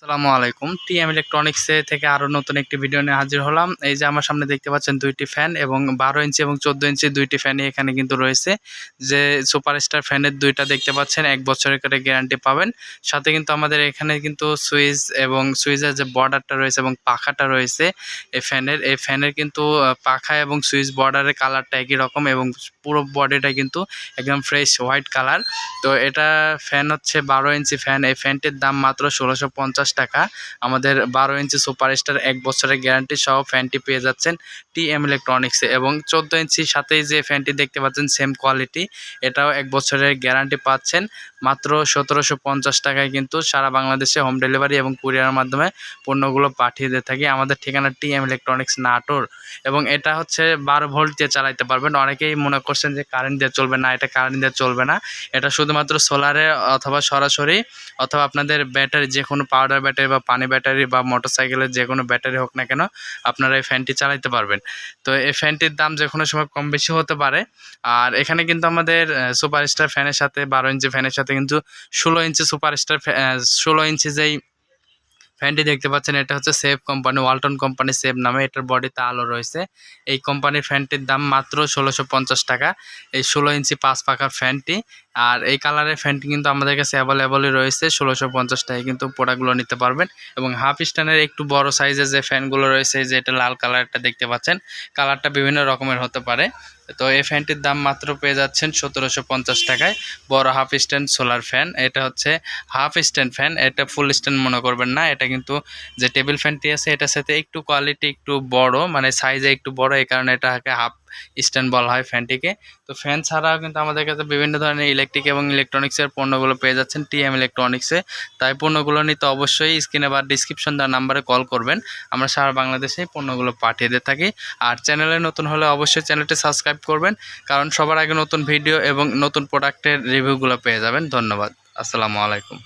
আসসালামু আলাইকুম। TM electronics থেকে আরো নতুন একটি ভিডিও নিয়ে হাজির হলাম। এই যে আমার সামনে দেখতে পাচ্ছেন দুইটি ফ্যান এবং 12 ইঞ্চি এবং 14 ইঞ্চি দুইটি ফ্যানই এখানে কিন্তু রয়েছে। যে সুপারস্টার ফ্যানের দুইটা দেখতে পাচ্ছেন 1 বছরের করে গ্যারান্টি পাবেন। সাথে কিন্তু আমাদের এখানে কিন্তু সুইচ এবং সুইচের যে বর্ডারটা রয়েছে এবং পাখাটা রয়েছে এই ফ্যানের কিন্তু পাখা এবং সুইচ বর্ডারের কালারটা একই রকম এবং পুরো বডিটা কিন্তু একদম ফ্রেশ হোয়াইট কালার। তো এটা ফ্যান হচ্ছে 12 ইঞ্চি ফ্যান। এই ফ্যানটির দাম মাত্র 1650 টাকা। আমাদের 12 ইঞ্চি সুপারস্টার 1 বছরের গ্যারান্টি সহ ফ্যানটি পেয়ে যাচ্ছেন টিএম ইলেকট্রনিক্সে। এবং 14 ইঞ্চির সাথেই যে ফ্যানটি দেখতে পাচ্ছেন সেম কোয়ালিটি, এটাও 1 বছরের গ্যারান্টি পাচ্ছেন মাত্র 1750 টাকায়। কিন্তু সারা বাংলাদেশে হোম ডেলিভারি এবং কুরিয়ারের মাধ্যমে পণ্যগুলো পাঠিয়ে দিয়ে থাকি। আমাদের ঠিকানা টিএম ইলেকট্রনিক্স নাটোর। এবং এটা হচ্ছে 12 ভোল্ট দিয়ে চালাতে পারবেন। অনেকেই মনে করছেন যে কারেন্ট দিয়ে চলবে না, এটা কারেন্ট দিয়ে চলবে না। এটা শুধুমাত্র সোলারে অথবা সরাসরি অথবা আপনাদের ব্যাটারি, যে কোনো পাউডার ব্যাটারি বা পানি ব্যাটারি বা মোটরসাইকেলের যে কোনো ব্যাটারি হোক না কেন, আপনারা এই ফ্যানটি চালাতে পারবেন। তো এই ফ্যানটির দাম যে কোনো সময় কম বেশি হতে পারে। আর এখানে কিন্তু আমাদের সুপারস্টার ফ্যানের সাথে 12 ইঞ্চি ফ্যানের সাথে কিন্তু 16 ইঞ্চি সুপারস্টার 16 ইঞ্চি যেই ফ্যানটি দেখতে পাচ্ছেন এটা হচ্ছে safe company, Walton company safe নামে। এটার বডিতে আলো রয়েছে। এই কোম্পানির ফ্যানটির দাম মাত্র 1650 টাকা, এই 16 ইঞ্চি 5 পাখার ফ্যানটি। আর এই কালারের ফ্যানটি কিন্তু আমাদের কাছে অ্যাভেলেবলই রয়েছে। 1650 টাকায় কিন্তু প্রোডাক্টগুলো নিতে পারবেন। এবং হাফ স্ট্যান্ডের একটু বড় সাইজের যে ফ্যানগুলো রয়েছে, যে এটা লাল কালারটা দেখতে পাচ্ছেন, কালারটা বিভিন্ন রকমের হতে পারে। তো এই ফ্যানটির দাম মাত্র পেয়ে যাচ্ছেন 1750 টাকায়। বড় হাফ স্ট্যান্ড সোলার ফ্যান, এটা হচ্ছে হাফ স্ট্যান্ড ফ্যান, এটা ফুল স্ট্যান্ড মনে করবেন না। এটা কিন্তু যে টেবিল ফ্যানটি আছে এটার সাথে একটু কোয়ালিটি একটু বড়, মানে সাইজে একটু বড়, এই কারণে এটাকে হাফ স্ট্যান্ড বলা হয় ফ্যানটিকে। তো ফ্যান ছাড়াও কিন্তু আমাদের কাছে বিভিন্ন ধরনের ইলেকট্রিক এবং ইলেকট্রনিক্সের পণ্যগুলো পেয়ে যাচ্ছেন টিএম ইলেকট্রনিক্সে। তাই পণ্যগুলো নিতে অবশ্যই স্ক্রিনে বা ডিসক্রিপশন দেওয়া নাম্বারে কল করবেন। আমরা সারা বাংলাদেশে পণ্যগুলো পাঠিয়ে দিয়ে থাকি। আর চ্যানেলে নতুন হলে অবশ্যই চ্যানেলটি সাবস্ক্রাইব করবেন, কারণ সবার আগে নতুন ভিডিও এবং নতুন প্রোডাক্টের রিভিউগুলো পেয়ে যাবেন। ধন্যবাদ। আসসালামু আলাইকুম।